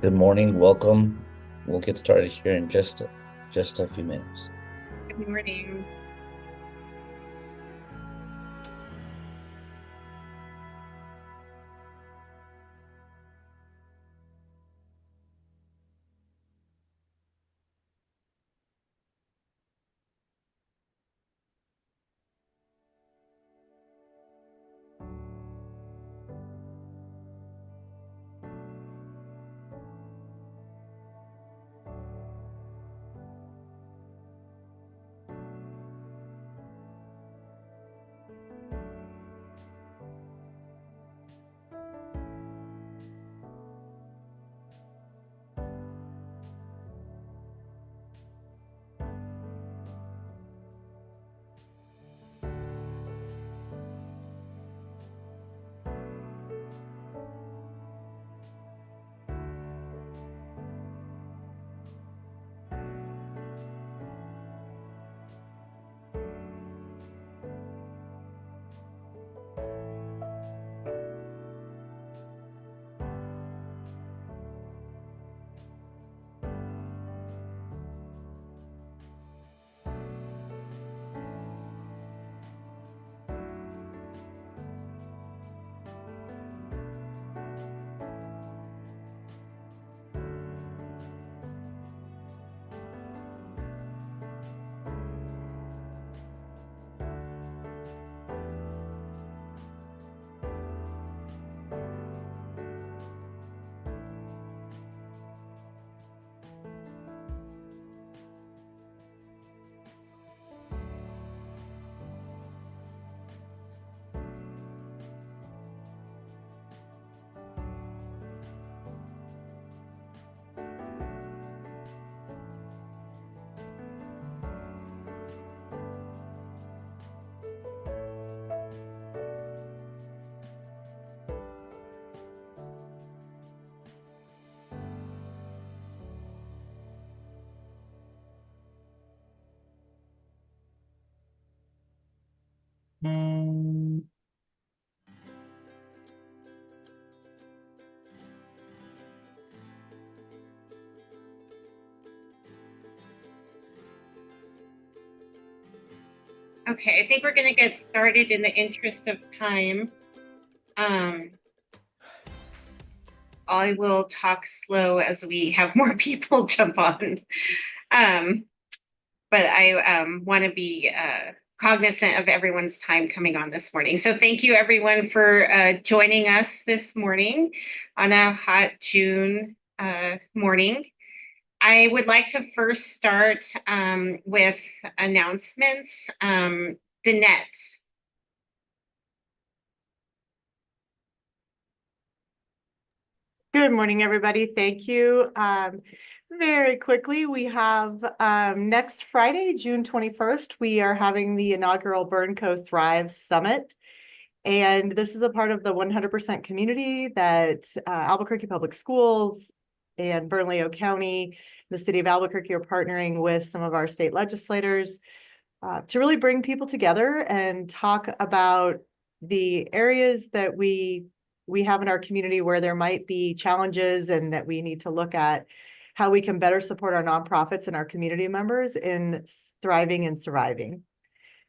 Good morning, welcome. We'll get started here in just a few minutes. Good morning. Okay, I think we're going to get started in the interest of time. Um, I will talk slow as we have more people jump on. Um, but I want to be cognizant of everyone's time coming on this morning. So thank you everyone for joining us this morning on a hot June morning. I would like to first start with announcements. Danette. Good morning, everybody. Thank you. Very quickly, we have next Friday, June 21st, we are having the inaugural BurnCo Thrive Summit. And this is a part of the 100% community that Albuquerque Public Schools and Bernalillo County, the city of Albuquerque are partnering with some of our state legislators to really bring people together and talk about the areas that we have in our community where there might be challenges and that we need to look at how we can better support our nonprofits and our community members in thriving and surviving.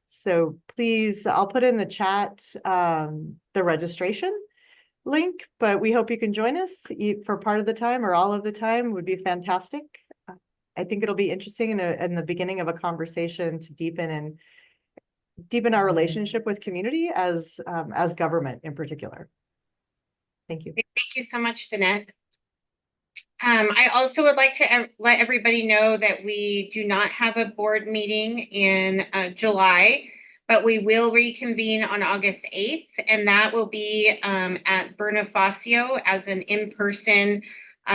So please, I'll put in the chat the registration link, but we hope you can join us for part of the time or all of the time would be fantastic. I think it'll be interesting in the beginning of a conversation to deepen our relationship with community as government in particular. Thank you. Thank you so much, Danette. I also would like to let everybody know that we do not have a board meeting in July, but we will reconvene on August 8th, and that will be at Bonifacio as an in-person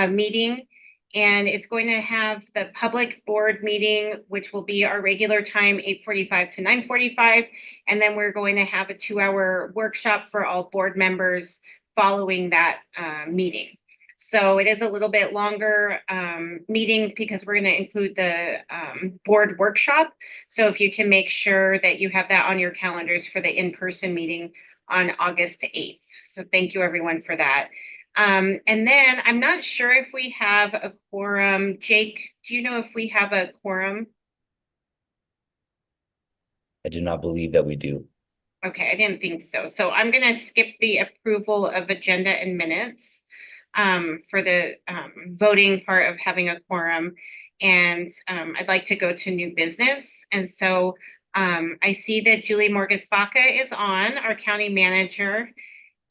meeting. And it's going to have the public board meeting, which will be our regular time, 8:45 to 9:45. And then we're going to have a 2-hour workshop for all board members following that meeting. So it is a little bit longer meeting because we're going to include the board workshop. So if you can make sure that you have that on your calendars for the in-person meeting on August 8th. So thank you everyone for that. And then I'm not sure if we have a quorum. Jake, do you know if we have a quorum? I do not believe that we do. Okay, I didn't think so. So I'm gonna skip the approval of agenda and minutes for the voting part of having a quorum. And I'd like to go to new business. And so I see that Julie Morges-Baca is on, our county manager.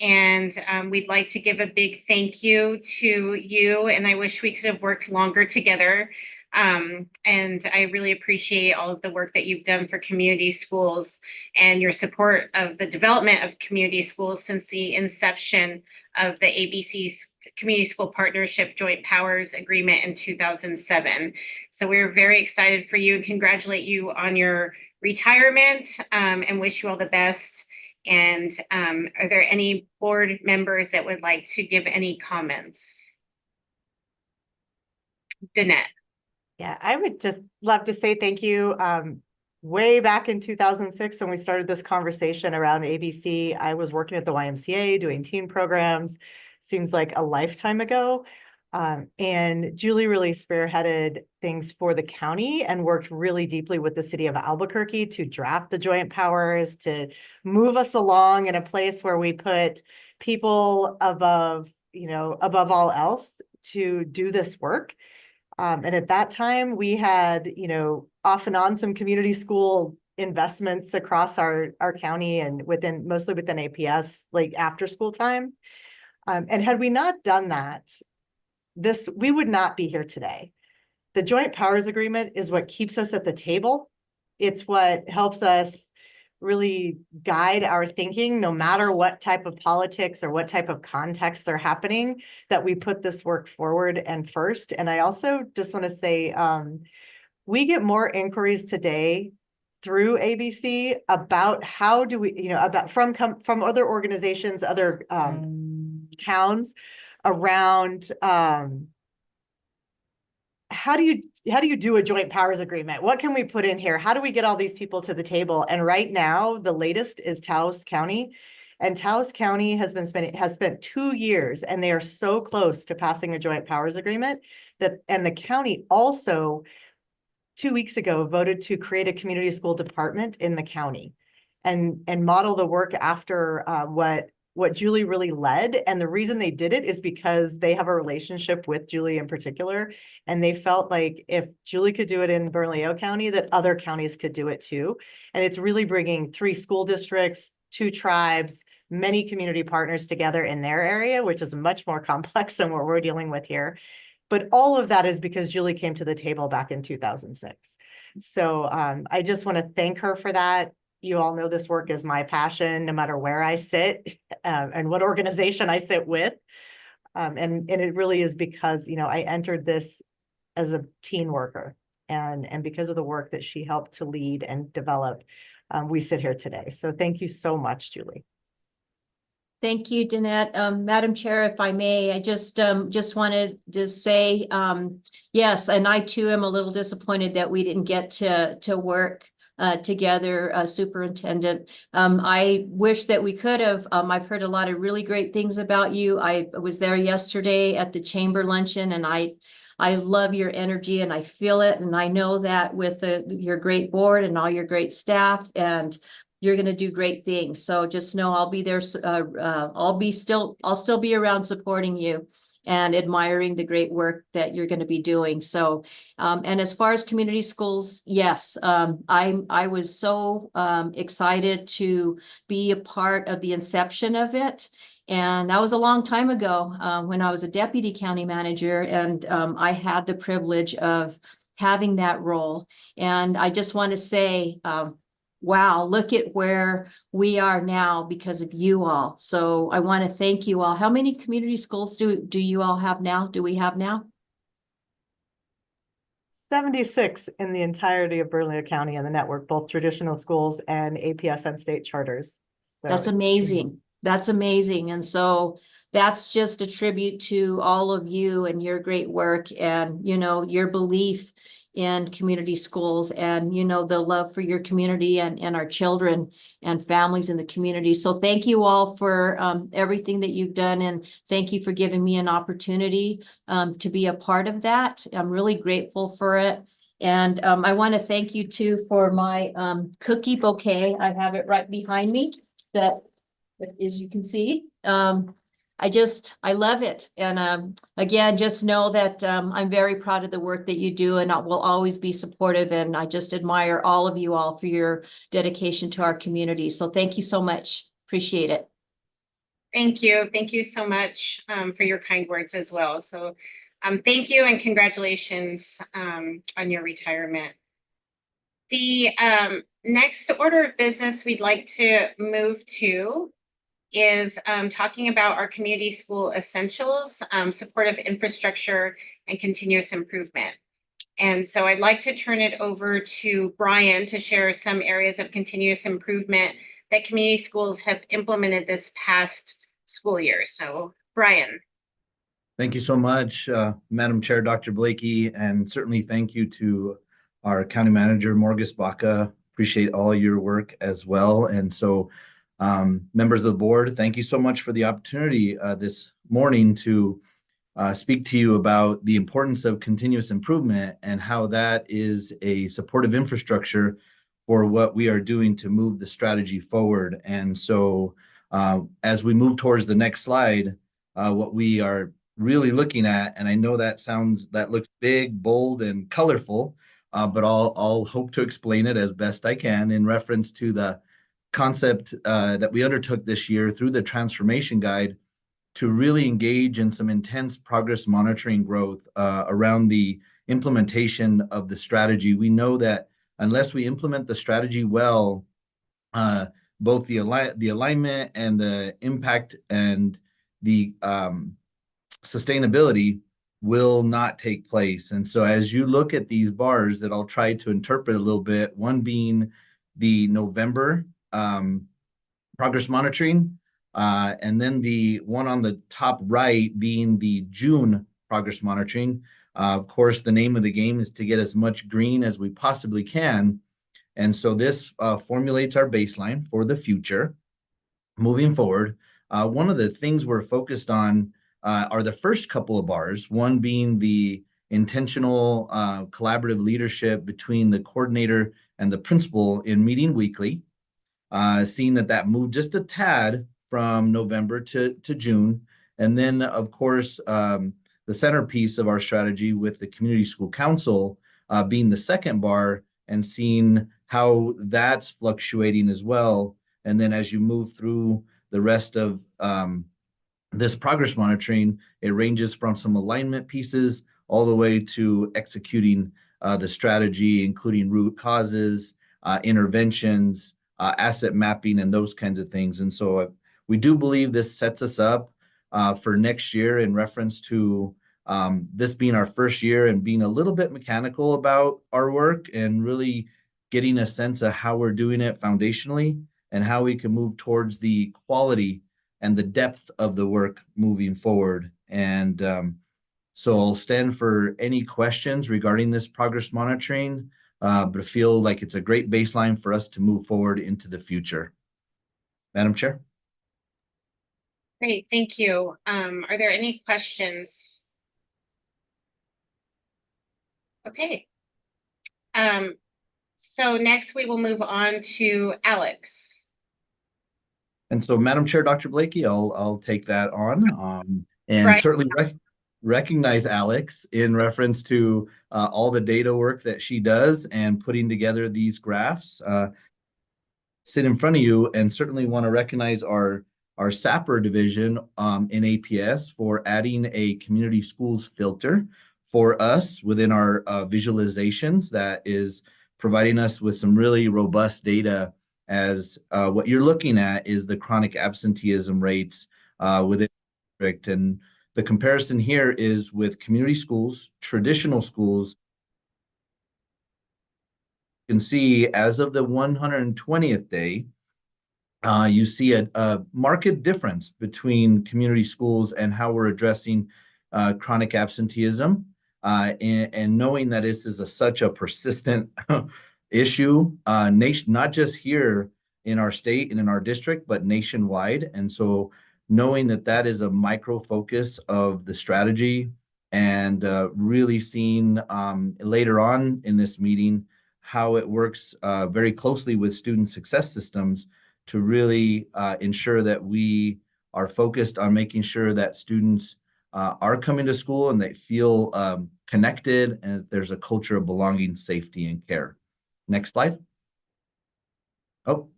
And we'd like to give a big thank you to you. And I wish we could have worked longer together. And I really appreciate all of the work that you've done for community schools and your support of the development of community schools since the inception of the ABC's Community School Partnership Joint Powers Agreement in 2007. So we're very excited for you and congratulate you on your retirement and wish you all the best. And are there any board members that would like to give any comments? Danette. Yeah, I would just love to say thank you. Way back in 2006, when we started this conversation around ABC, I was working at the YMCA doing teen programs. Seems like a lifetime ago. And Julie really spearheaded things for the county and worked really deeply with the city of Albuquerque to draft the joint powers, to move us along in a place where we put people above, above all else to do this work. And at that time, we had, off and on some community school investments across our county and mostly within APS, like after school time. And had we not done that, we would not be here today. The Joint Powers Agreement is what keeps us at the table. It's what helps us really guide our thinking, no matter what type of politics or what type of contexts are happening, that we put this work forward and first. And I also just want to say, we get more inquiries today through ABC about how do we, about from other organizations, other towns around how do you do a joint powers agreement? What can we put in here? How do we get all these people to the table? And right now, the latest is Taos County. And Taos County has spent 2 years, and they are so close to passing a joint powers agreement and the county also 2 weeks ago voted to create a community school department in the county and model the work after what Julie really led. And the reason they did it is because they have a relationship with Julie in particular. And they felt like if Julie could do it in Bernalillo County, that other counties could do it too. And it's really bringing 3 school districts, 2 tribes, many community partners together in their area, which is much more complex than what we're dealing with here. But all of that is because Julie came to the table back in 2006. So I just want to thank her for that. You all know this work is my passion, no matter where I sit and what organization I sit with. And it really is because, I entered this as a teen worker and because of the work that she helped to lead and develop, we sit here today. So thank you so much, Julie. Thank you, Danette. Madam Chair, if I may, I just wanted to say, yes, and I too am a little disappointed that we didn't get to work together, Superintendent. I wish that we could have. I've heard a lot of really great things about you. I was there yesterday at the chamber luncheon, and I love your energy and I feel it. And I know that with your great board and all your great staff, and you're going to do great things. So just know I'll be there. I'll still be around supporting you and admiring the great work that you're going to be doing. So, and as far as community schools, yes, I was so excited to be a part of the inception of it. And that was a long time ago when I was a deputy county manager, and I had the privilege of having that role. And I just want to say, wow, look at where we are now because of you all. So I want to thank you all. How many community schools do you all have now? Do we have now? 76 in the entirety of Bernalillo County and the network, both traditional schools and APS and state charters. So that's amazing. That's amazing. And so that's just a tribute to all of you and your great work and, your belief in community schools and, you know, the love for your community and our children and families in the community. So thank you all for everything that you've done, and thank you for giving me an opportunity to be a part of that. I'm really grateful for it. And I want to thank you too for my cookie bouquet. I have it right behind me, that, as you can see. I love it. And again, just know that I'm very proud of the work that you do, and I will always be supportive. And I just admire all of you all for your dedication to our community. So thank you so much. Appreciate it. Thank you. Thank you so much for your kind words as well. So thank you and congratulations on your retirement. The next order of business we'd like to move to is talking about our community school essentials, supportive infrastructure, and continuous improvement. And so I'd like to turn it over to Brian to share some areas of continuous improvement that community schools have implemented this past school year. So Brian. Thank you so much, Madam Chair, Dr. Blakey, and certainly thank you to our County Manager, Morgus Baca. Appreciate all your work as well. And so members of the board, thank you so much for the opportunity this morning to speak to you about the importance of continuous improvement and how that is a supportive infrastructure for what we are doing to move the strategy forward. And so as we move towards the next slide, what we are really looking at, and I know that looks big, bold, and colorful, but I'll hope to explain it as best I can in reference to the concept that we undertook this year through the transformation guide to really engage in some intense progress monitoring growth around the implementation of the strategy. We know that unless we implement the strategy well, both the alignment and the impact and the sustainability will not take place. And so as you look at these bars that I'll try to interpret a little bit, one being the November progress monitoring, and then the one on the top right being the June progress monitoring. Of course, the name of the game is to get as much green as we possibly can. And so this formulates our baseline for the future. Moving forward, one of the things we're focused on are the first couple of bars, one being the intentional collaborative leadership between the coordinator and the principal in meeting weekly, seeing that moved just a tad from November to June. And then, of course, the centerpiece of our strategy with the Community School Council being the second bar and seeing how that's fluctuating as well. And then as you move through the rest of this progress monitoring, it ranges from some alignment pieces all the way to executing the strategy, including root causes, interventions, asset mapping, and those kinds of things. And so we do believe this sets us up for next year in reference to this being our first year and being a little bit mechanical about our work and really getting a sense of how we're doing it foundationally and how we can move towards the quality and the depth of the work moving forward. And so I'll stand for any questions regarding this progress monitoring, but I feel like it's a great baseline for us to move forward into the future. Madam Chair. Great, thank you. Are there any questions? Okay. So next we will move on to Alex. And so, Madam Chair, Dr. Blakey, I'll take that on and Right. certainly recognize Alex in reference to all the data work that she does and putting together these graphs. Sit in front of you, and certainly want to recognize our SAPR division in APS for adding a community schools filter for us within our visualizations that is providing us with some really robust data, as what you're looking at is the chronic absenteeism rates within the district. And the comparison here is with community schools, traditional schools. You can see as of the 120th day, you see a marked difference between community schools and how we're addressing chronic absenteeism. And knowing that this is such a persistent issue, not just here in our state and in our district, but nationwide. And so knowing that that is a micro focus of the strategy, and really seeing later on in this meeting how it works very closely with student success systems to really ensure that we are focused on making sure that students are coming to school and they feel connected, and there's a culture of belonging, safety, and care. Next slide. Oh,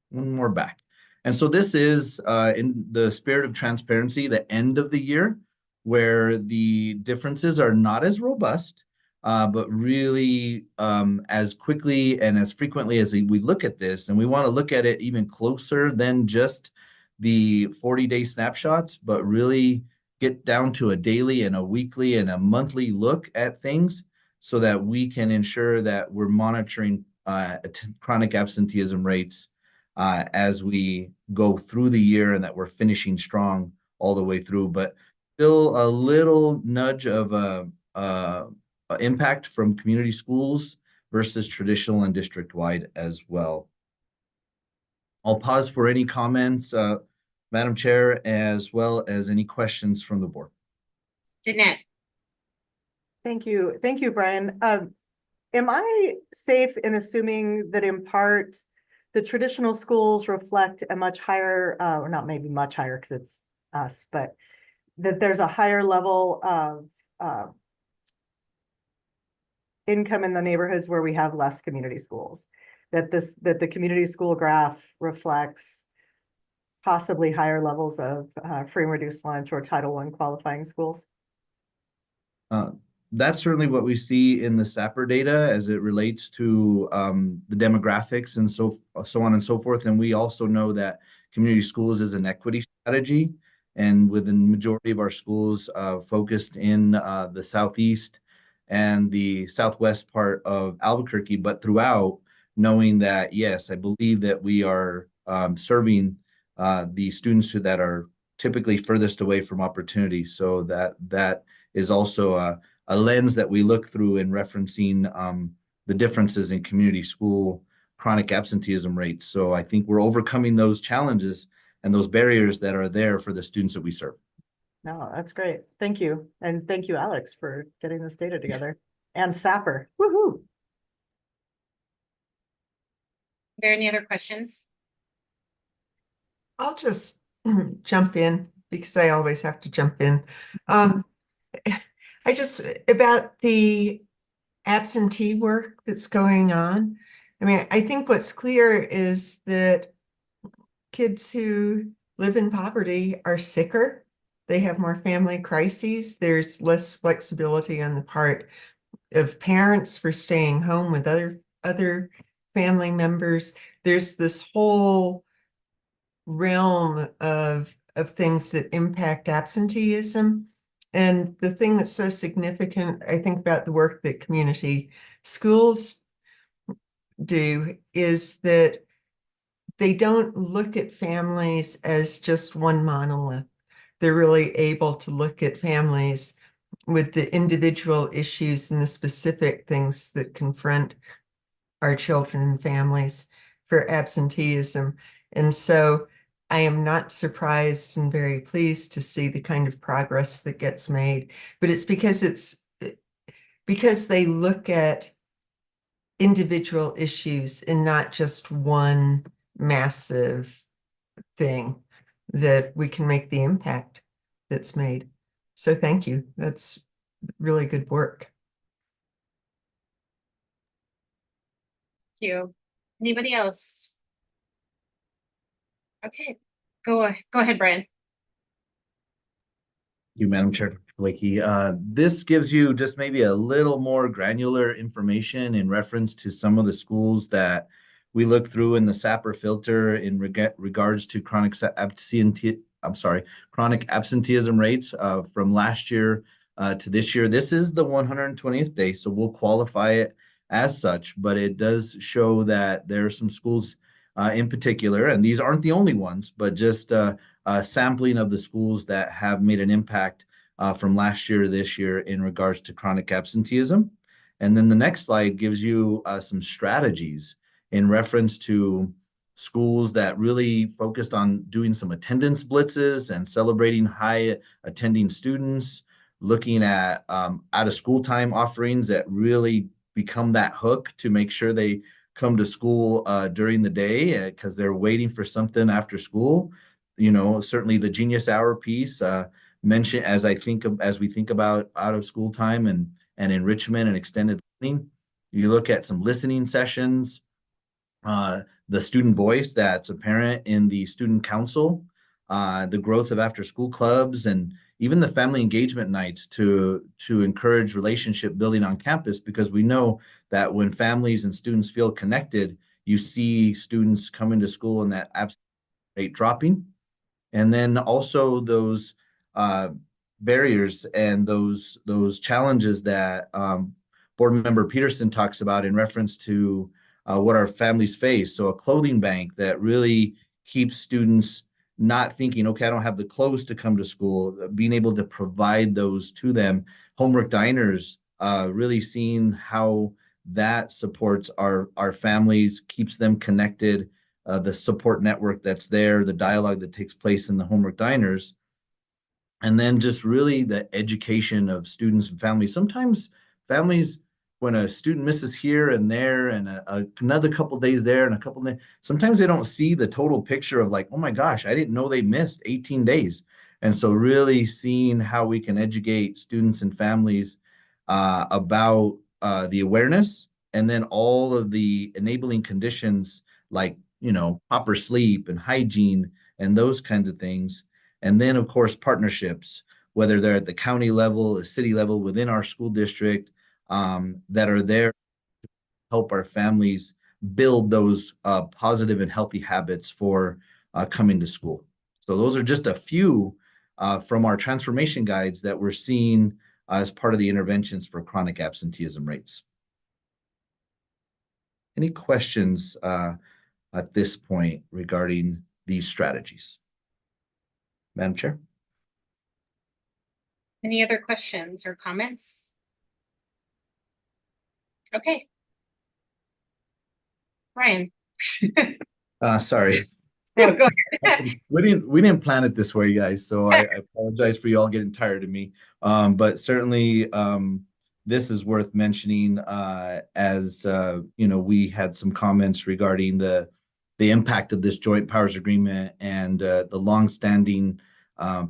one more back. And so this is in the spirit of transparency, the end of the year, where the differences are not as robust, but really as quickly and as frequently as we look at this, and we want to look at it even closer than just the 40-day snapshots, but really get down to a daily and a weekly and a monthly look at things so that we can ensure that we're monitoring chronic absenteeism rates as we go through the year, and that we're finishing strong all the way through. But still a little nudge of impact from community schools versus traditional and district-wide as well. I'll pause for any comments, Madam Chair, as well as any questions from the board. Danette. Thank you. Thank you, Brian. Am I safe in assuming that in part the traditional schools reflect a much higher, or not maybe much higher because it's us, but that there's a higher level of income in the neighborhoods where we have less community schools? That the community school graph reflects possibly higher levels of free and reduced lunch or Title I qualifying schools? That's certainly what we see in the SAPR data as it relates to the demographics and so on and so forth. And we also know that community schools is an equity strategy, and within the majority of our schools focused in the southeast and the southwest part of Albuquerque, but throughout, knowing that, yes, I believe that we are serving the students that are typically furthest away from opportunity. So that is also a lens that we look through in referencing the differences in community school chronic absenteeism rates. So I think we're overcoming those challenges and those barriers that are there for the students that we serve. No, that's great. Thank you. And thank you, Alex, for getting this data together. And SAPR. Woohoo! Is there any other questions? I'll just jump in because I always have to jump in. I just, about the absentee work that's going on. I mean, I think what's clear is that kids who live in poverty are sicker. They have more family crises. There's less flexibility on the part of parents for staying home with other family members. There's this whole realm of things that impact absenteeism. And the thing that's so significant, I think, about the work that community schools do is that they don't look at families as just one monolith. They're really able to look at families with the individual issues and the specific things that confront our children and families for absenteeism. And so I am not surprised and very pleased to see the kind of progress that gets made, but it's because they look at individual issues and not just one massive thing that we can make the impact that's made. So thank you. That's really good work. Thank you. Anybody else? Okay, go ahead, Brian. Thank you, Madam Chair Blakey. This gives you just maybe a little more granular information in reference to some of the schools that we look through in the SAPR filter in regards to chronic absenteeism rates from last year to this year. This is the 120th day, so we'll qualify it as such, but it does show that there are some schools in particular, and these aren't the only ones, but just a sampling of the schools that have made an impact from last year to this year in regards to chronic absenteeism. And then the next slide gives you some strategies in reference to schools that really focused on doing some attendance blitzes and celebrating high attending students, looking at out of school time offerings that really become that hook to make sure they come to school during the day because they're waiting for something after school. You know, certainly the Genius Hour piece mentioned as we think about out of school time and enrichment and extended learning. You look at some listening sessions, the student voice that's apparent in the student council, the growth of after school clubs, and even the family engagement nights to encourage relationship building on campus, because we know that when families and students feel connected, you see students coming to school and that absence rate dropping. And then also those barriers and those challenges that Board Member Peterson talks about in reference to what our families face. So a clothing bank that really keeps students not thinking, okay, I don't have the clothes to come to school, being able to provide those to them. Homework diners, really seeing how that supports our families, keeps them connected, the support network that's there, the dialogue that takes place in the homework diners. And then just really the education of students and families. Sometimes families, when a student misses here and there and another couple days there and a couple days, sometimes they don't see the total picture of like, oh my gosh, I didn't know they missed 18 days. And so really seeing how we can educate students and families about the awareness, and then all of the enabling conditions like, you know, proper sleep and hygiene and those kinds of things. And then, of course, partnerships, whether they're at the county level, the city level, within our school district, that are there to help our families build those positive and healthy habits for coming to school. So those are just a few from our transformation guides that we're seeing as part of the interventions for chronic absenteeism rates. Any questions at this point regarding these strategies? Madam Chair? Any other questions or comments? Okay. Ryan. Sorry. No, go ahead. We didn't plan it this way, guys. So I apologize for you all getting tired of me. But certainly this is worth mentioning as you know, we had some comments regarding the impact of this joint powers agreement and the longstanding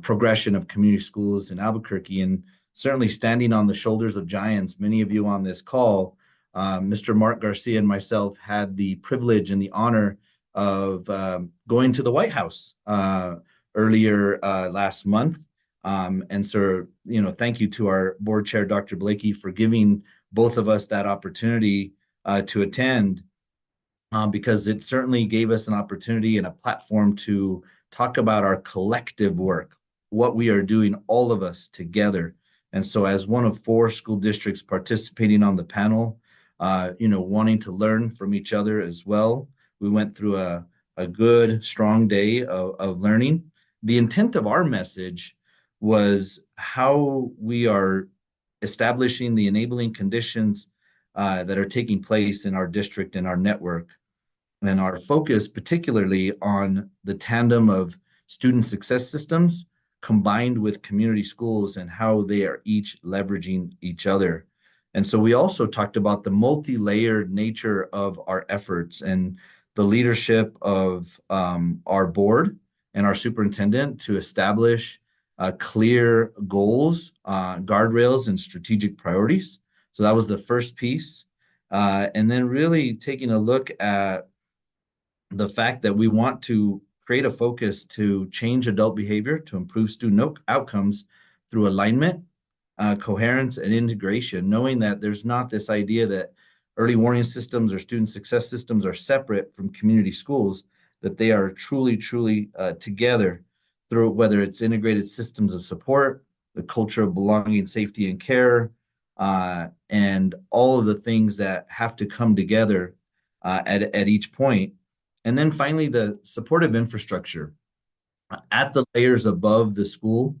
progression of community schools in Albuquerque, and certainly standing on the shoulders of giants. Many of you on this call, Mr. Mark Garcia and myself had the privilege and the honor of going to the White House earlier last month. And so, you know, thank you to our board chair, Dr. Blakey, for giving both of us that opportunity to attend, because it certainly gave us an opportunity and a platform to talk about our collective work, what we are doing, all of us together. And so as one of 4 school districts participating on the panel, you know, wanting to learn from each other as well, we went through a good, strong day of learning. The intent of our message was how we are establishing the enabling conditions that are taking place in our district and our network, and our focus particularly on the tandem of student success systems combined with community schools and how they are each leveraging each other. And so we also talked about the multi-layered nature of our efforts and the leadership of our board and our superintendent to establish clear goals, guardrails, and strategic priorities. So that was the first piece. And then really taking a look at the fact that we want to create a focus to change adult behavior to improve student outcomes through alignment, coherence, and integration, knowing that there's not this idea that early warning systems or student success systems are separate from community schools, that they are truly together through whether it's integrated systems of support, the culture of belonging, safety, and care, and all of the things that have to come together at each point. And then finally, the supportive infrastructure at the layers above the school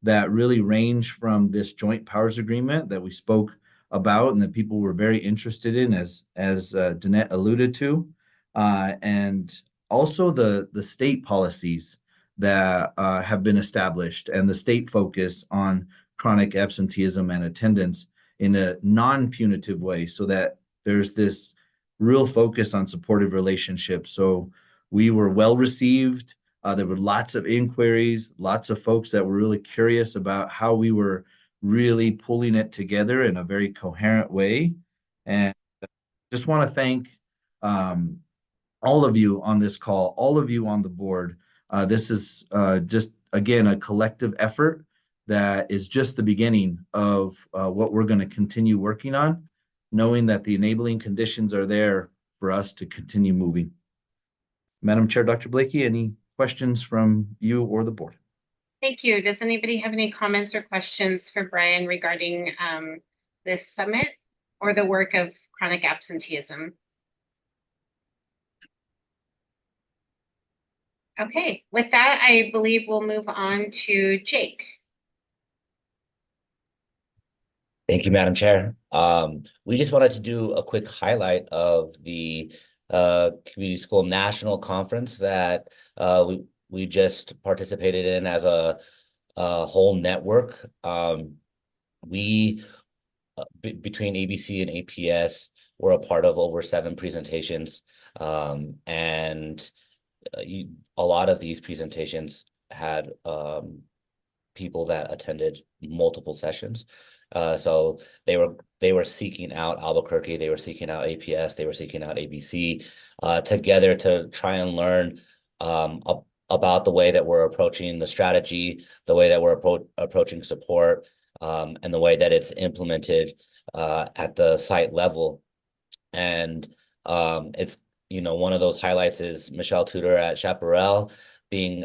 that really range from this joint powers agreement that we spoke about and that people were very interested in, as Danette alluded to, and also the state policies that have been established and the state focus on chronic absenteeism and attendance in a non-punitive way, so that there's this real focus on supportive relationships. So we were well received. There were lots of inquiries, lots of folks that were really curious about how we were really pulling it together in a very coherent way. And just want to thank all of you on this call, all of you on the board. This is just, again, a collective effort that is just the beginning of what we're going to continue working on, knowing that the enabling conditions are there for us to continue moving. Madam Chair, Dr. Blakey, any questions from you or the board? Thank you. Does anybody have any comments or questions for Brian regarding this summit or the work of chronic absenteeism? Okay, with that, I believe we'll move on to Jake. Thank you, Madam Chair. We just wanted to do a quick highlight of the Community School National Conference that we just participated in as a whole network. We between ABC and APS were a part of over 7 presentations, and a lot of these presentations had people that attended multiple sessions. So they were seeking out Albuquerque, they were seeking out APS, they were seeking out ABC together to try and learn about the way that we're approaching the strategy, the way that we're approaching support, and the way that it's implemented at the site level. And it's, one of those highlights is Michelle Tudor at Chaparral being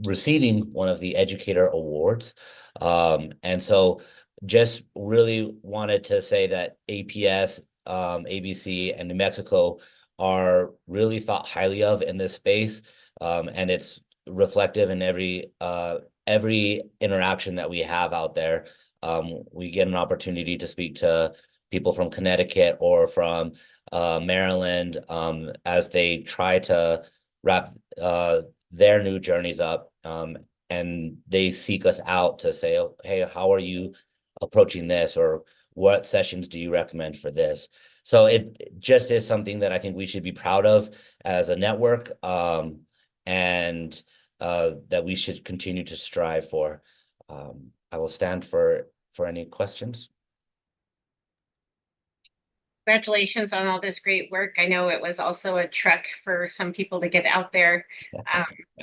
receiving one of the educator awards. And so just really wanted to say that APS, ABC, and New Mexico are really thought highly of in this space. And it's reflective in every interaction that we have out there. We get an opportunity to speak to people from Connecticut or from Maryland as they try to wrap their new journeys up, and they seek us out to say, oh, hey, how are you approaching this, or what sessions do you recommend for this? So it just is something that I think we should be proud of as a network, and that we should continue to strive for. I will stand for any questions. Congratulations on all this great work. I know it was also a trek for some people to get out there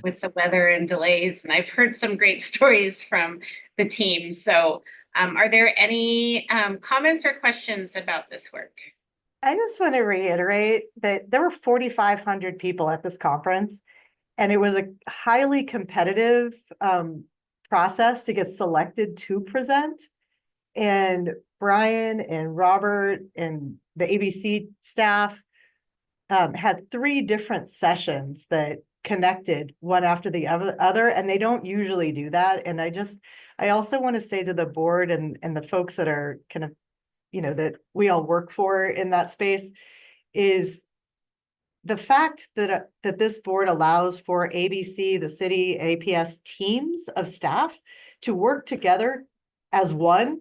with the weather and delays, and I've heard some great stories from the team. So are there any comments or questions about this work? I just want to reiterate that there were 4,500 people at this conference, and it was a highly competitive process to get selected to present. And Brian and Robert and the ABC staff had 3 different sessions that connected one after the other, and they don't usually do that. And I also want to say to the board and the folks that are kind of, that we all work for in that space, is the fact that this board allows for ABC, the city, APS teams of staff to work together as one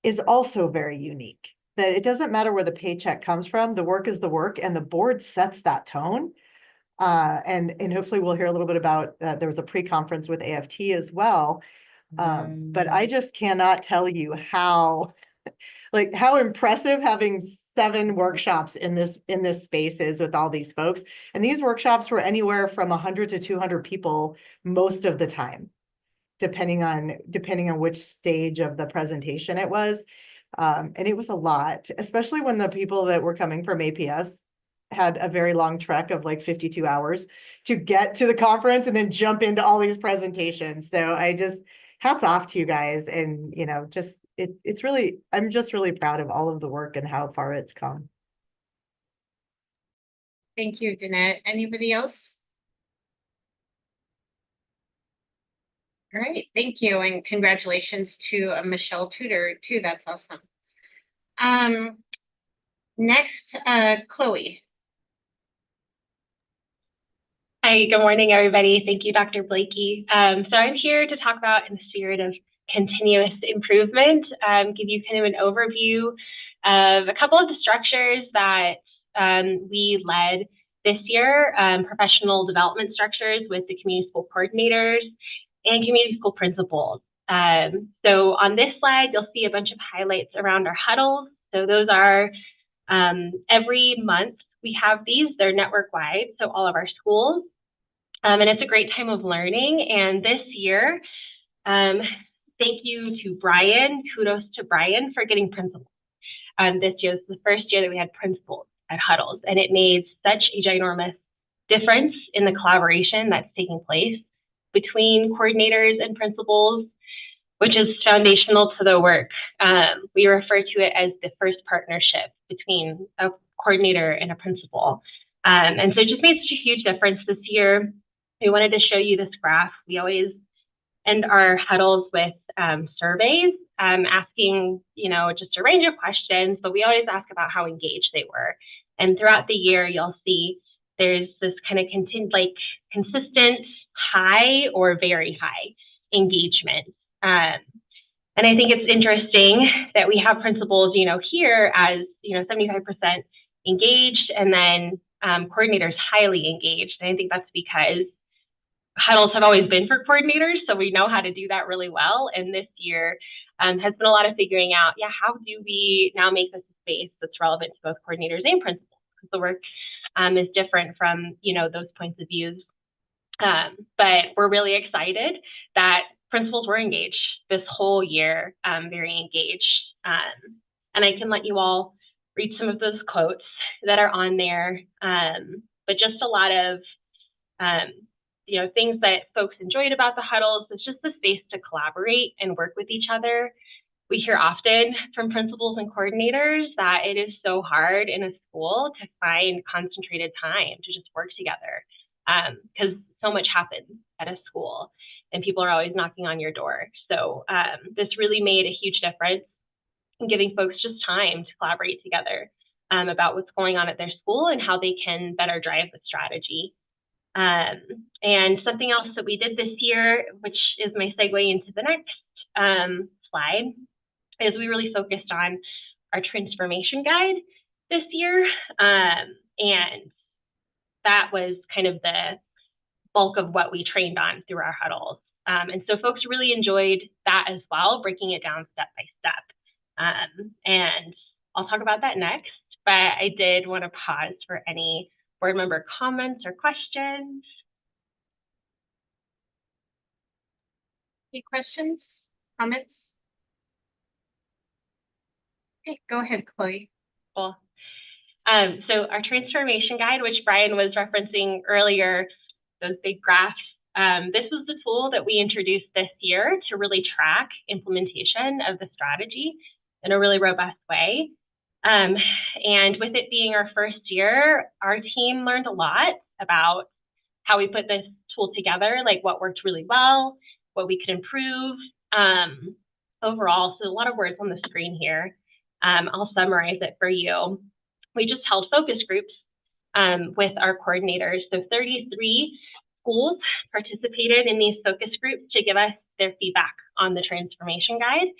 is also very unique. That it doesn't matter where the paycheck comes from, the work is the work, and the board sets that tone. And hopefully we'll hear a little bit about there was a pre-conference with AFT as well. But I just cannot tell you how impressive having 7 workshops in this space is with all these folks. And these workshops were anywhere from 100 to 200 people most of the time, depending on which stage of the presentation it was. And it was a lot, especially when the people that were coming from APS had a very long trek of like 52 hours to get to the conference and then jump into all these presentations. So hats off to you guys. And, it's really, I'm just really proud of all of the work and how far it's come. Thank you, Danette. Anybody else? All right, thank you, and congratulations to Michelle Tudor too. That's awesome. Next, Chloe. Hi, good morning, everybody. Thank you, Dr. Blakey. So I'm here to talk about, in the spirit of continuous improvement, give you kind of an overview of a couple of the structures that we led this year, professional development structures with the community school coordinators and community school principals. So on this slide, you'll see a bunch of highlights around our huddles. So those are every month we have these, they're network wide, so all of our schools. And it's a great time of learning. And this year, thank you to Brian, kudos to Brian for getting principals. This year is the first year that we had principals at huddles, and it made such a ginormous difference in the collaboration that's taking place between coordinators and principals, which is foundational to the work. We refer to it as the first partnership between a coordinator and a principal. And so it just made such a huge difference this year. We wanted to show you this graph. We always end our huddles with surveys, asking, just a range of questions, but we always ask about how engaged they were. And throughout the year, you'll see there's this kind of consistent high or very high engagement. And I think it's interesting that we have principals, here as, 75% engaged, and then coordinators highly engaged. And I think that's because huddles have always been for coordinators, so we know how to do that really well. And this year has been a lot of figuring out, how do we now make this a space that's relevant to both coordinators and principals? Because the work is different from, those points of views. But we're really excited that principals were engaged this whole year, very engaged. And I can let you all read some of those quotes that are on there. But just a lot of, things that folks enjoyed about the huddles. It's just the space to collaborate and work with each other. We hear often from principals and coordinators that it is so hard in a school to find concentrated time to just work together, because so much happens at a school and people are always knocking on your door. So this really made a huge difference in giving folks just time to collaborate together about what's going on at their school and how they can better drive the strategy. And something else that we did this year, which is my segue into the next slide, is we really focused on our transformation guide this year. And that was kind of the bulk of what we trained on through our huddles. And so folks really enjoyed that as well, breaking it down step by step. And I'll talk about that next, but I did want to pause for any board member comments or questions. Any questions, comments? Okay, go ahead, Chloe. Cool. So our transformation guide, which Brian was referencing earlier, those big graphs, this was the tool that we introduced this year to really track implementation of the strategy in a really robust way. And with it being our first year, our team learned a lot about how we put this tool together, like what worked really well, what we could improve overall. So a lot of words on the screen here. I'll summarize it for you. We just held focus groups with our coordinators. So 33 schools participated in these focus groups to give us their feedback on the transformation guide.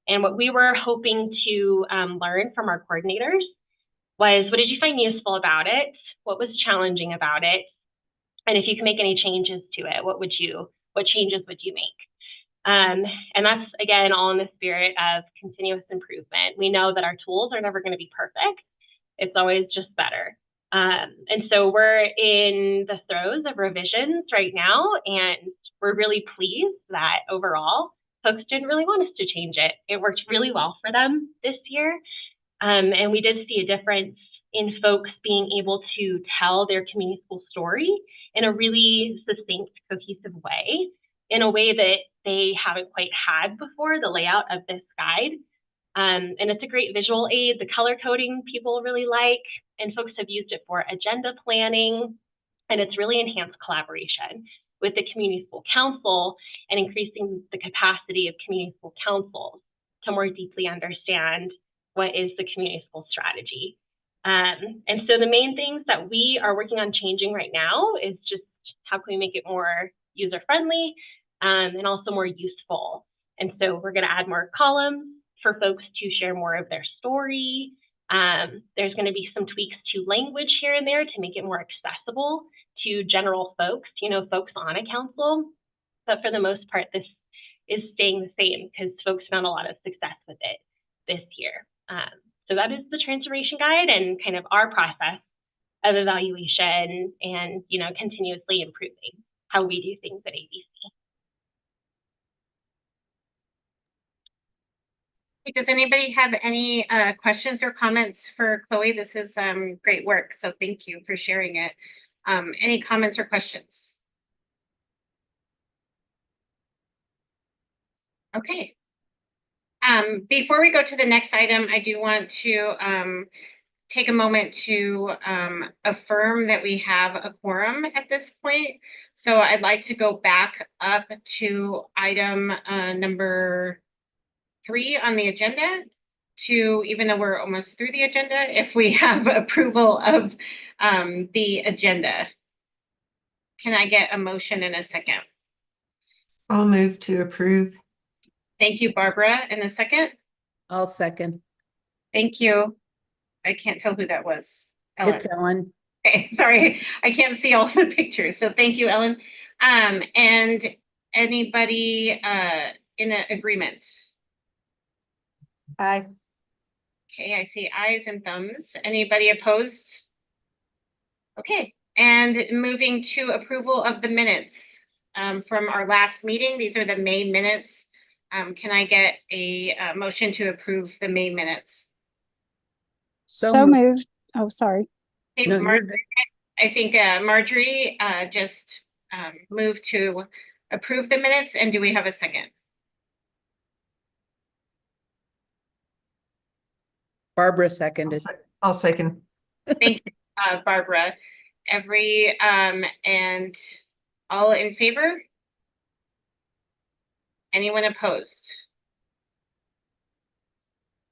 And what we were hoping to learn from our coordinators was, what did you find useful about it? What was challenging about it? And if you can make any changes to it, what changes would you make? And that's, again, all in the spirit of continuous improvement. We know that our tools are never going to be perfect. It's always just better. And so we're in the throes of revisions right now, and we're really pleased that overall folks didn't really want us to change it. It worked really well for them this year. And we did see a difference in folks being able to tell their community school story in a really succinct, cohesive way, in a way that they haven't quite had before, the layout of this guide. And it's a great visual aid. The color coding people really like, and folks have used it for agenda planning, and it's really enhanced collaboration. with the community school council and increasing the capacity of community school councils to more deeply understand what is the community school strategy. And so the main things that we are working on changing right now is just how can we make it more user-friendly and also more useful. And so we're going to add more columns for folks to share more of their story. There's going to be some tweaks to language here and there to make it more accessible to general folks, folks on a council. But for the most part, this is staying the same because folks found a lot of success with it this year. So that is the transformation guide and kind of our process of evaluation and, continuously improving how we do things at ABC. Does anybody have any questions or comments for Chloe? This is great work, so thank you for sharing it. Any comments or questions? Okay. Before we go to the next item, I do want to take a moment to affirm that we have a quorum at this point. So I'd like to go back up to item number 3 on the agenda to, even though we're almost through the agenda, if we have approval of the agenda. Can I get a motion in a second? I'll move to approve. Thank you, Barbara. In a second? I'll second. Thank you. I can't tell who that was. Ellen. It's Ellen. Okay, sorry, I can't see all the pictures. So thank you, Ellen. And anybody in agreement? Aye. Okay, I see eyes and thumbs. Anybody opposed? Okay, and moving to approval of the minutes from our last meeting. These are the May minutes. Can I get a motion to approve the May minutes? moved. So moved. Oh, sorry. Okay, No, you're good. I think Marjorie just moved to approve the minutes. And do we have a second? Barbara seconded. I'll second. Thank you, Barbara. And all in favor? Anyone opposed?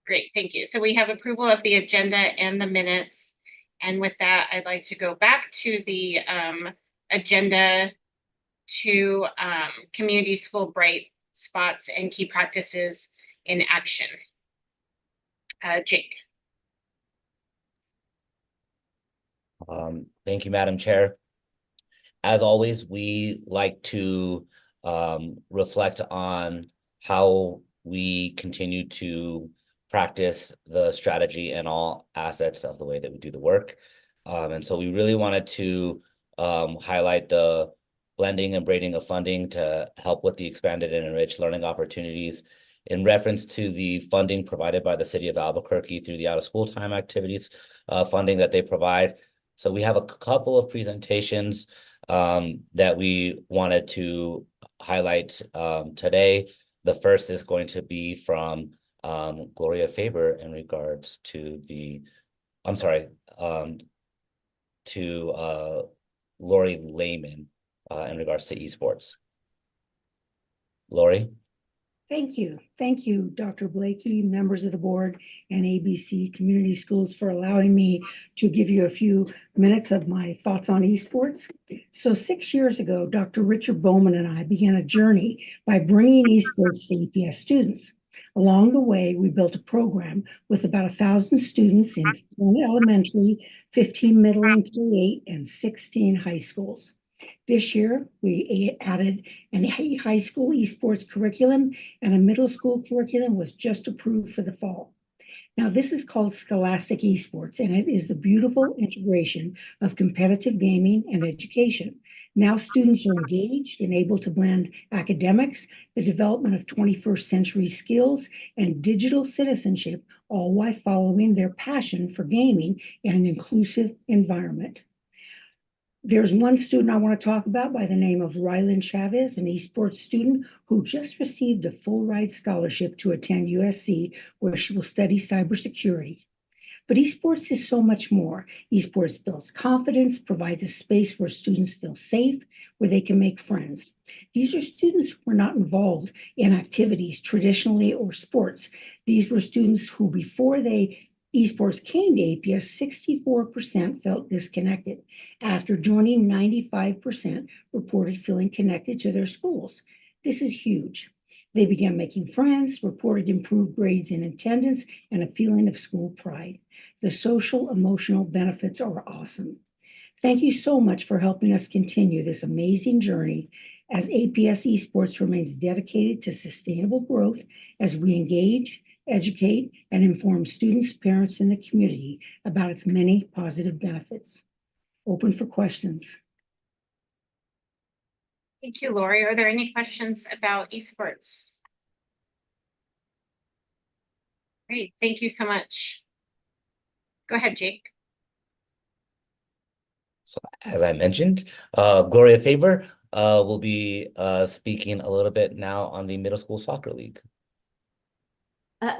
Great, thank you. So we have approval of the agenda and the minutes. And with that, I'd like to go back to the agenda to community school bright spots and key practices in action. Jake. Thank you, Madam Chair. As always, we like to reflect on how we continue to practice the strategy and all assets of the way that we do the work. And so we really wanted to highlight the blending and braiding of funding to help with the expanded and enriched learning opportunities in reference to the funding provided by the City of Albuquerque through the out of school time activities funding that they provide. So we have a couple of presentations that we wanted to highlight today. The first is going to be from Gloria Faber in regards to the, to Lori Lehman in regards to esports. Lori? Thank you. Thank you, Dr. Blakey, members of the board, and ABC Community Schools for allowing me to give you a few minutes of my thoughts on esports. So 6 years ago, Dr. Richard Bowman and I began a journey by bringing esports to EPS students. Along the way, we built a program with about 1,000 students in 10 elementary, 15 middle and K-8, and 16 high schools. This year, we added a high school esports curriculum, and a middle school curriculum was just approved for the fall. Now, this is called Scholastic Esports, and it is a beautiful integration of competitive gaming and education. Now students are engaged and able to blend academics, the development of 21st century skills, and digital citizenship, all while following their passion for gaming in an inclusive environment. There's one student I want to talk about by the name of Rylan Chavez, an esports student who just received a full ride scholarship to attend USC, where she will study cybersecurity. But esports is so much more. Esports builds confidence, provides a space where students feel safe, where they can make friends. These are students who were not involved in activities traditionally or sports. These were students who, before esports came to APS, 64% felt disconnected. After joining, 95% reported feeling connected to their schools. This is huge. They began making friends, reported improved grades in attendance, and a feeling of school pride. The social, emotional benefits are awesome. Thank you so much for helping us continue this amazing journey as APS Esports remains dedicated to sustainable growth as we engage, educate, and inform students, parents, and the community about its many positive benefits. Open for questions. Thank you, Lori. Are there any questions about esports? Great, thank you so much. Go ahead, Jake. So as I mentioned, Gloria Favor will be speaking a little bit now on the middle school soccer league.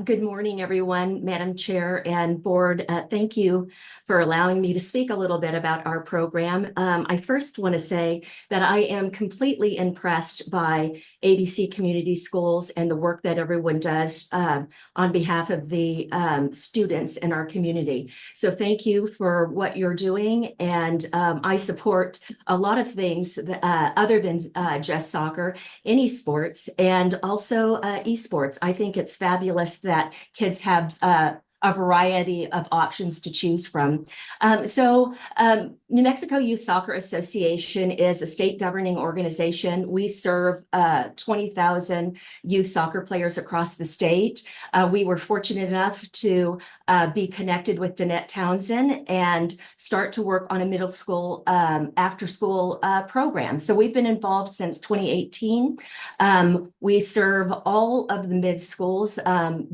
Good morning, everyone, Madam Chair and Board. Thank you for allowing me to speak a little bit about our program. I first want to say that I am completely impressed by ABC Community Schools and the work that everyone does on behalf of the students in our community. So thank you for what you're doing. And I support a lot of things that, other than just soccer, in esports and also esports. I think it's fabulous that kids have a variety of options to choose from. New Mexico Youth Soccer Association is a state governing organization. We serve 20,000 youth soccer players across the state. We were fortunate enough to be connected with Danette Townsend and start to work on a middle school after school program. So we've been involved since 2018. We serve all of the mid schools,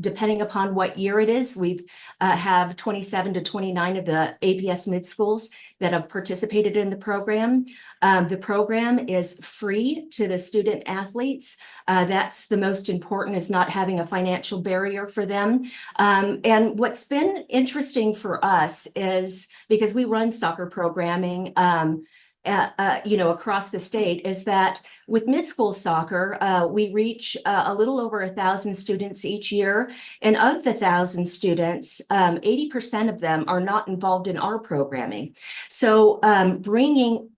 depending upon what year it is. We have 27 to 29 of the APS mid schools that have participated in the program. The program is free to the student athletes. That's the most important, is not having a financial barrier for them. And what's been interesting for us is, because we run soccer programming across the state, is that with mid-school soccer, we reach a little over 1,000 students each year. And of the 1,000 students, 80% of them are not involved in our programming. So bringing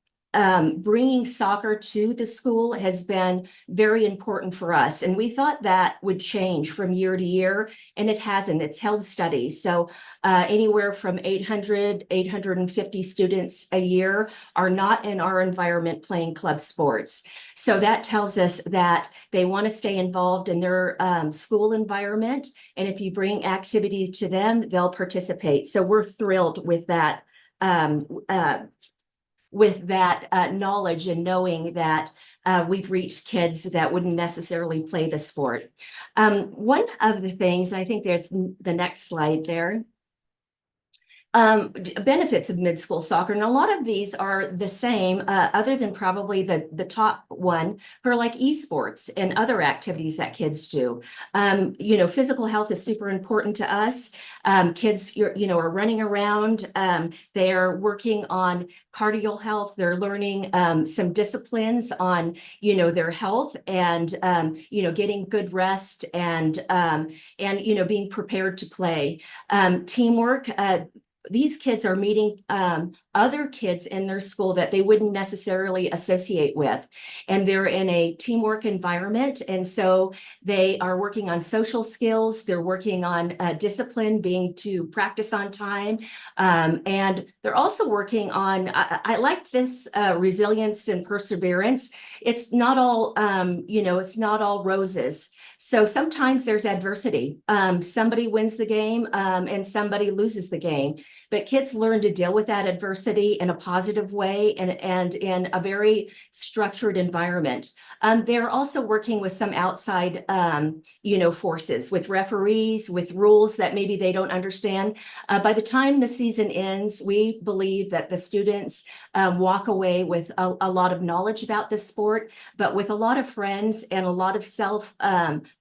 soccer to the school has been very important for us. And we thought that would change from year to year, and it hasn't. It's held steady. So anywhere from 800, 850 students a year are not in our environment playing club sports. So that tells us that they want to stay involved in their school environment. And if you bring activity to them, they'll participate. So we're thrilled with that. Knowledge and knowing that we've reached kids that wouldn't necessarily play the sport. One of the things, I think there's the next slide there, benefits of mid-school soccer, and a lot of these are the same, other than probably the top one for like esports and other activities that kids do. Physical health is super important to us. Kids, are running around. They are working on cardio health. They're learning some disciplines on, their health and, getting good rest and being prepared to play. Teamwork. These kids are meeting other kids in their school that they wouldn't necessarily associate with. And they're in a teamwork environment. And so they are working on social skills. They're working on discipline, being to practice on time. And they're also working on, I like this resilience and perseverance. It's not all, it's not all roses. So sometimes there's adversity. Somebody wins the game and somebody loses the game. But kids learn to deal with that adversity in a positive way and in a very structured environment. They're also working with some outside, forces, with referees, with rules that maybe they don't understand. By the time the season ends, we believe that the students walk away with a lot of knowledge about the sport, but with a lot of friends and a lot of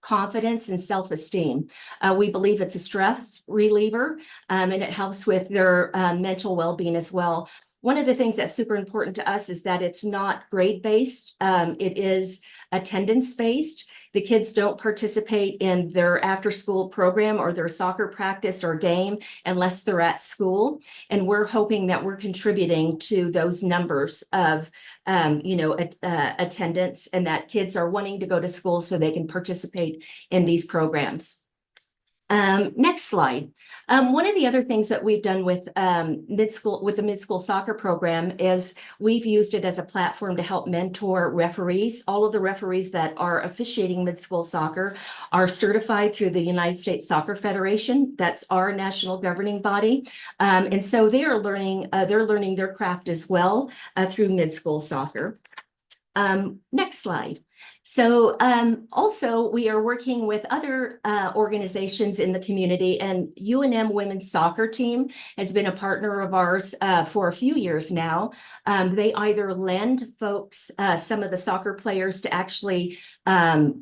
confidence and self-esteem. We believe it's a stress reliever, and it helps with their mental well-being as well. One of the things that's super important to us is that it's not grade-based. It is attendance-based. The kids don't participate in their after-school program or their soccer practice or game unless they're at school. And we're hoping that we're contributing to those numbers of, attendance, and that kids are wanting to go to school so they can participate in these programs. Next slide. One of the other things that we've done with the mid-school soccer program is we've used it as a platform to help mentor referees. All of the referees that are officiating mid-school soccer are certified through the United States Soccer Federation. That's our national governing body. And so they are learning, their craft as well through mid-school soccer. Next slide. So also we are working with other organizations in the community, and UNM Women's Soccer Team has been a partner of ours for a few years now. They either lend folks, some of the soccer players, to actually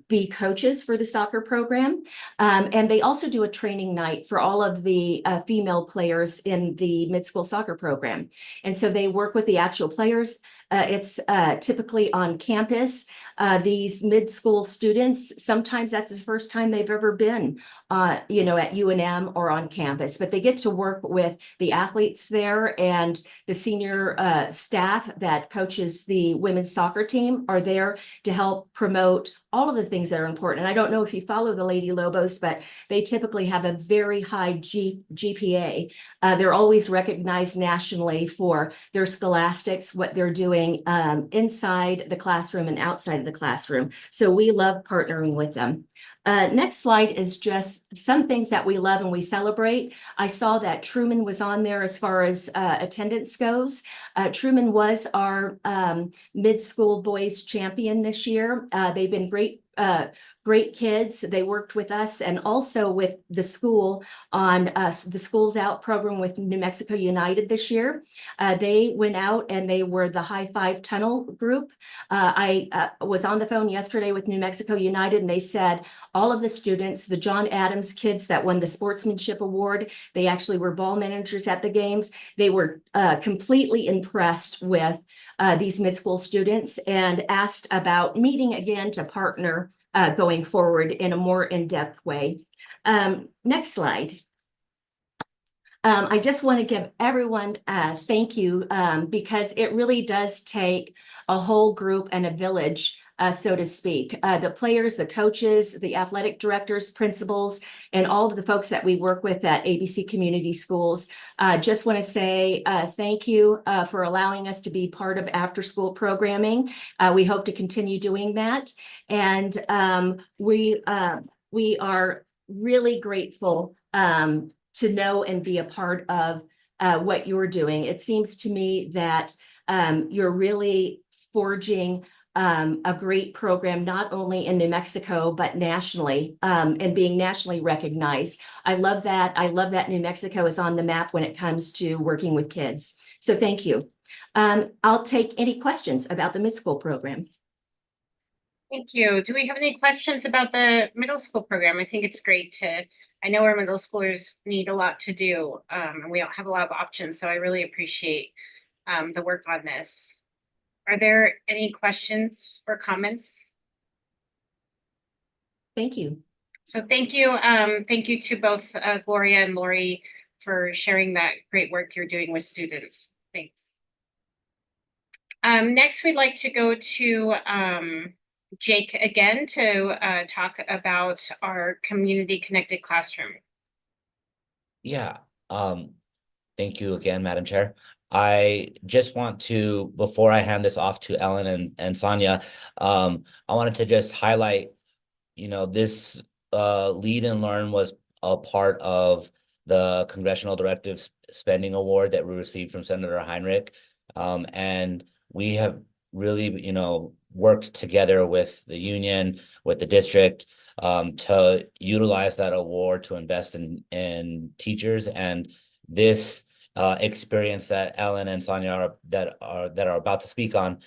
be coaches for the soccer program. And they also do a training night for all of the female players in the mid-school soccer program. And so they work with the actual players. It's typically on campus. These mid-school students, sometimes that's the first time they've ever been, at UNM or on campus, but they get to work with the athletes there, and the senior staff that coaches the women's soccer team are there to help promote all of the things that are important. And I don't know if you follow the Lady Lobos, but they typically have a very high GPA. They're always recognized nationally for their scholastics, what they're doing inside the classroom and outside of the classroom. So we love partnering with them. Next slide is just some things that we love and we celebrate. I saw that Truman was on there as far as attendance goes. Truman was our mid-school boys champion this year. They've been great kids. They worked with us and also with the school on the Schools Out program with New Mexico United this year. They went out and they were the High Five Tunnel group. I was on the phone yesterday with New Mexico United, and they said all of the students, the John Adams kids that won the Sportsmanship Award, they actually were ball managers at the games. They were completely impressed with these mid-school students and asked about meeting again to partner going forward in a more in-depth way. Next slide. I just want to give everyone thank you because it really does take a whole group and a village, so to speak. The players, the coaches, the athletic directors, principals, and all of the folks that we work with at ABC Community Schools. Just want to say thank you for allowing us to be part of after-school programming. We hope to continue doing that. And we are really grateful to know and be a part of what you're doing. It seems to me that you're really forging a great program, not only in New Mexico, but nationally, and being nationally recognized. I love that. I love that New Mexico is on the map when it comes to working with kids. So thank you. I'll take any questions about the mid-school program. Thank you. Do we have any questions about the middle school program? I think it's great I know our middle schoolers need a lot to do, and we don't have a lot of options, so I really appreciate the work on this. Are there any questions or comments? Thank you. So thank you. Thank you to both Gloria and Lori for sharing that great work you're doing with students. Thanks. Next, we'd like to go to Jake again to talk about our community connected classroom. Yeah, thank you again, Madam Chair. I just want to, before I hand this off to Ellen and Sonia, I wanted to just highlight, this Lead and Learn was a part of the Congressional Directive Spending Award that we received from Senator Heinrich. And we have really, worked together with the union, with the district, to utilize that award to invest in teachers. And this experience that Ellen and Sonia are about to speak on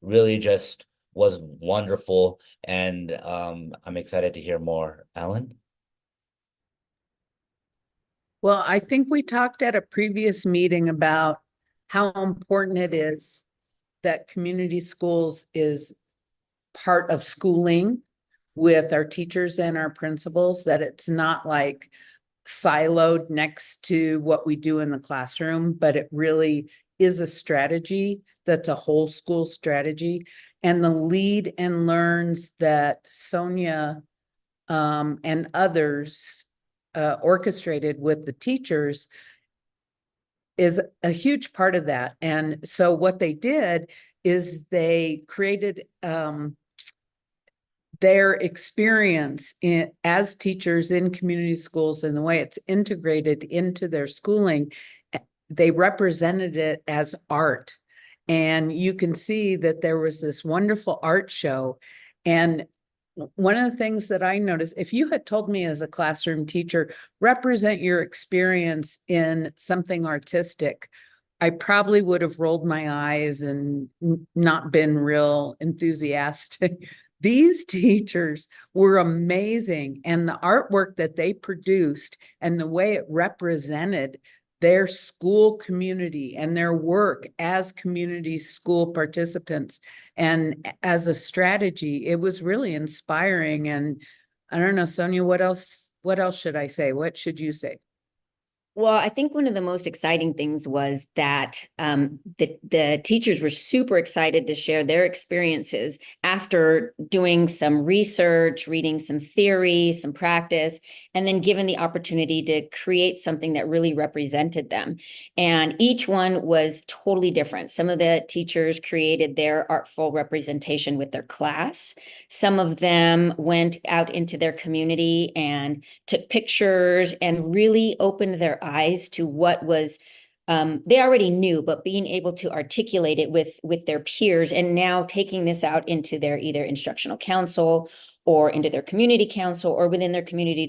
really just was wonderful, and I'm excited to hear more. Alan? Well, I think we talked at a previous meeting about how important it is that community schools is part of schooling with our teachers and our principals, that it's not like siloed next to what we do in the classroom, but it really is a strategy that's a whole school strategy. And the lead and learns that Sonia and others orchestrated with the teachers is a huge part of that. And so what they did is they created their experience as teachers in community schools and the way it's integrated into their schooling. They represented it as art. And you can see that there was this wonderful art show. And one of the things that I noticed, if you had told me as a classroom teacher, represent your experience in something artistic, I probably would have rolled my eyes and not been real enthusiastic. These teachers were amazing, and the artwork that they produced and the way it represented their school community and their work as community school participants and as a strategy, it was really inspiring. And I don't know, Sonia, what else should I say? What should you say? Well, I think one of the most exciting things was that the teachers were super excited to share their experiences after doing some research, reading some theory, some practice, and then given the opportunity to create something that really represented them. And each one was totally different. Some of the teachers created their artful representation with their class. Some of them went out into their community and took pictures and really opened their eyes to what was they already knew, but being able to articulate it with their peers, and now taking this out into their either instructional council or into their community council or within their community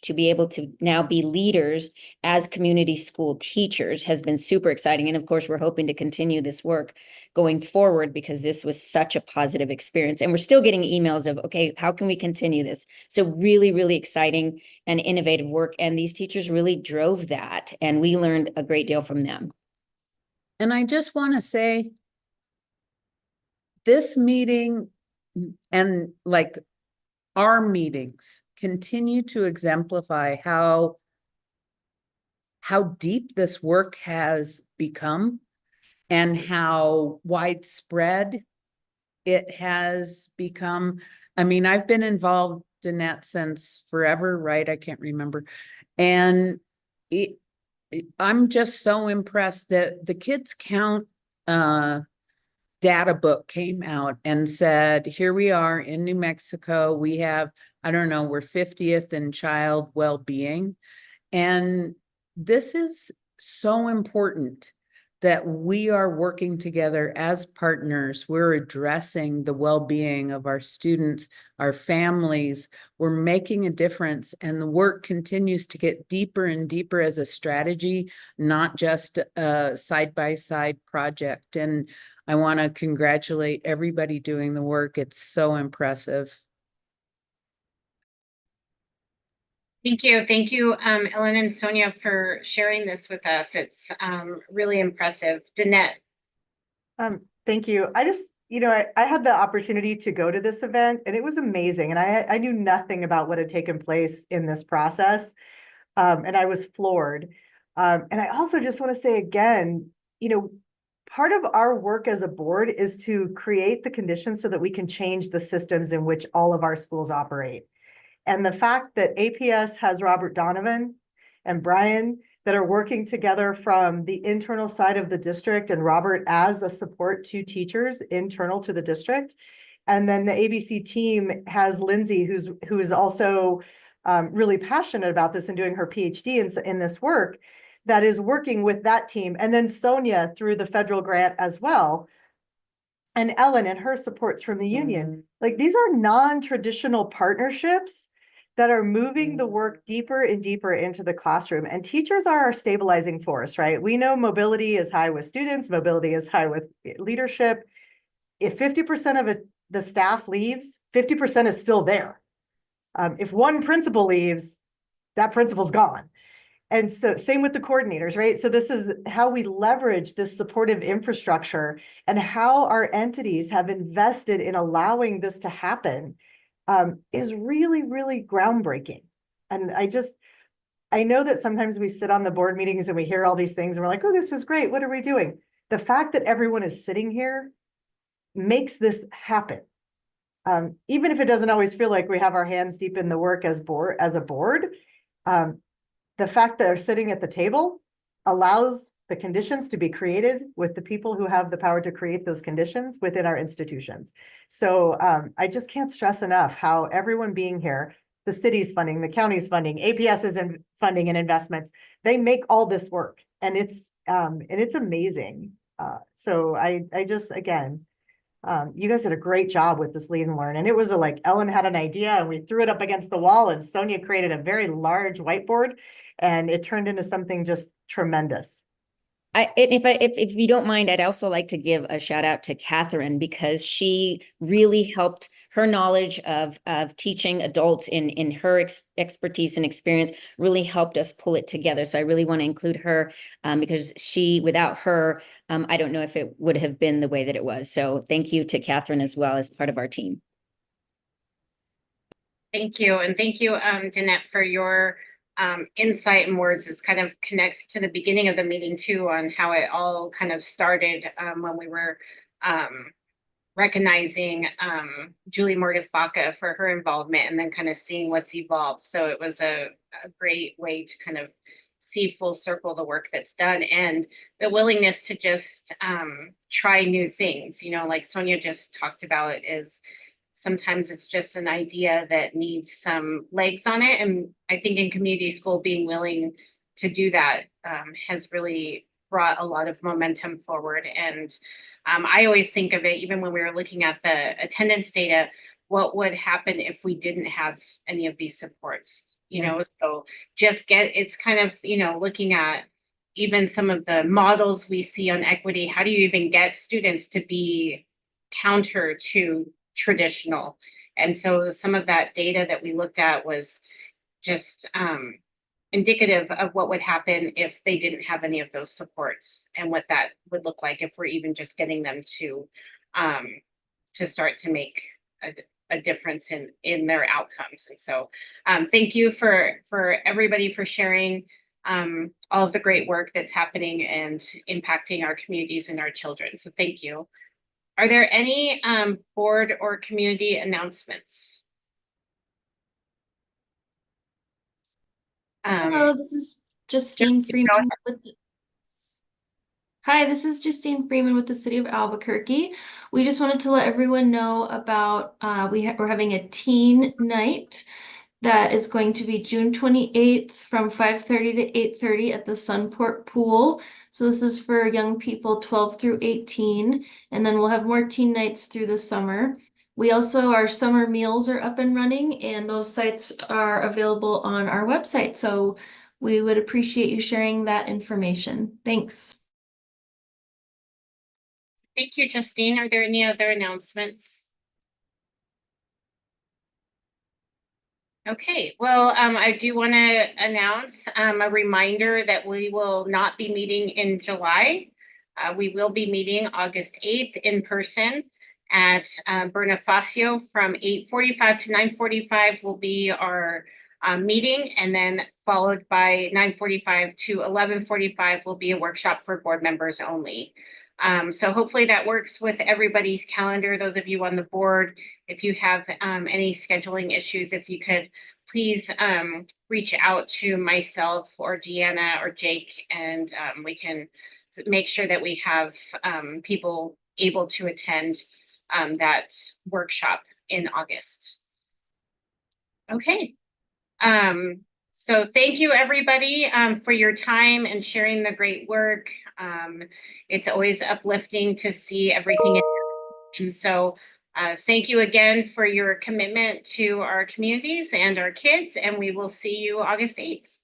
to be able to now be leaders as community school teachers has been super exciting. And of course, we're hoping to continue this work going forward because this was such a positive experience. And we're still getting emails of, okay, how can we continue this? So really, really exciting and innovative work. And these teachers really drove that. And we learned a great deal from them. And I just want to say, this meeting and like our meetings continue to exemplify how deep this work has become and how widespread it has become. I mean, I've been involved in that since forever, right? I can't remember. And I'm just so impressed that the Kids Count data book came out and said, here we are in New Mexico. We have, I don't know, we're 50th in child well-being. And this is so important that we are working together as partners. We're addressing the well-being of our students, our families. We're making a difference, and the work continues to get deeper and deeper as a strategy, not just a side-by-side project. And I want to congratulate everybody doing the work. It's so impressive. Thank you. Thank you, Ellen and Sonia, for sharing this with us. It's really impressive. Danette. Thank you. I just, I had the opportunity to go to this event and it was amazing. And I knew nothing about what had taken place in this process. And I was floored. And I also just want to say again, part of our work as a board is to create the conditions so that we can change the systems in which all of our schools operate. And the fact that APS has Robert Donovan and Brian that are working together from the internal side of the district, and Robert as the support to teachers internal to the district. And then the ABC team has Lindsay, who is also really passionate about this and doing her PhD in this work, that is working with that team. And then Sonia through the federal grant as well. And Ellen and her supports from the union. Like, these are non-traditional partnerships that are moving the work deeper and deeper into the classroom. And teachers are our stabilizing force, right? We know mobility is high with students, mobility is high with leadership. If 50% of the staff leaves, 50% is still there. If one principal leaves, that principal's gone. And so same with the coordinators, right? So this is how we leverage this supportive infrastructure and how our entities have invested in allowing this to happen is really, really groundbreaking. And I know that sometimes we sit on the board meetings and we hear all these things and we're like, oh, this is great. What are we doing? The fact that everyone is sitting here makes this happen. Even if it doesn't always feel like we have our hands deep in the work as a board, the fact that they're sitting at the table allows the conditions to be created with the people who have the power to create those conditions within our institutions. So I just can't stress enough how everyone being here, the city's funding, the county's funding, APS is in funding and investments, they make all this work, and it's amazing. So I just, again, you guys did a great job with this Lead and Learn. And it was like Ellen had an idea and we threw it up against the wall and Sonia created a very large whiteboard and it turned into something just tremendous. If you don't mind, I'd also like to give a shout out to Catherine, because she really helped. Her knowledge of teaching adults in her expertise and experience really helped us pull it together. So I really want to include her because without her, I don't know if it would have been the way that it was. So thank you to Catherine as well as part of our team. Thank you. And thank you, Danette, for your insight and words. It kind of connects to the beginning of the meeting too, on how it all kind of started when we were recognizing Julie Morgus-Baca for her involvement and then kind of seeing what's evolved. So it was a great way to kind of see full circle the work that's done and the willingness to just try new things, you know, like Sonia just talked about, is sometimes it's just an idea that needs some legs on it. And I think in community school, being willing to do that has really brought a lot of momentum forward. And I always think of it, even when we were looking at the attendance data, what would happen if we didn't have any of these supports, you know? So it's kind of, you know, looking at even some of the models we see on equity. How do you even get students to be counter to traditional? And so some of that data that we looked at was just indicative of what would happen if they didn't have any of those supports, and what that would look like if we're even just getting them to start to make a difference in their outcomes. And so thank you for everybody for sharing all of the great work that's happening and impacting our communities and our children. So thank you. Are there any board or community announcements? Hello, this is Justine Freeman. Hi, this is Justine Freeman with the City of Albuquerque. We just wanted to let everyone know about we're having a teen night that is going to be June 28th from 5:30 to 8:30 at the Sunport Pool. So this is for young people 12 through 18, and then we'll have more teen nights through the summer. We also, our summer meals are up and running, and those sites are available on our website. So we would appreciate you sharing that information. Thanks. Thank you, Justine. Are there any other announcements? Okay, well, I do want to announce a reminder that we will not be meeting in July. We will be meeting August 8th in person at Bonifacio from 8:45 to 9:45 will be our meeting, and then followed by 9:45 to 11:45 will be a workshop for board members only. So hopefully that works with everybody's calendar. Those of you on the board, if you have any scheduling issues, if you could please reach out to myself or Deanna or Jake, and we can make sure that we have people able to attend that workshop in August. Okay. So thank you, everybody, for your time and sharing the great work. It's always uplifting to see everything. And so thank you again for your commitment to our communities and our kids, and we will see you August 8th.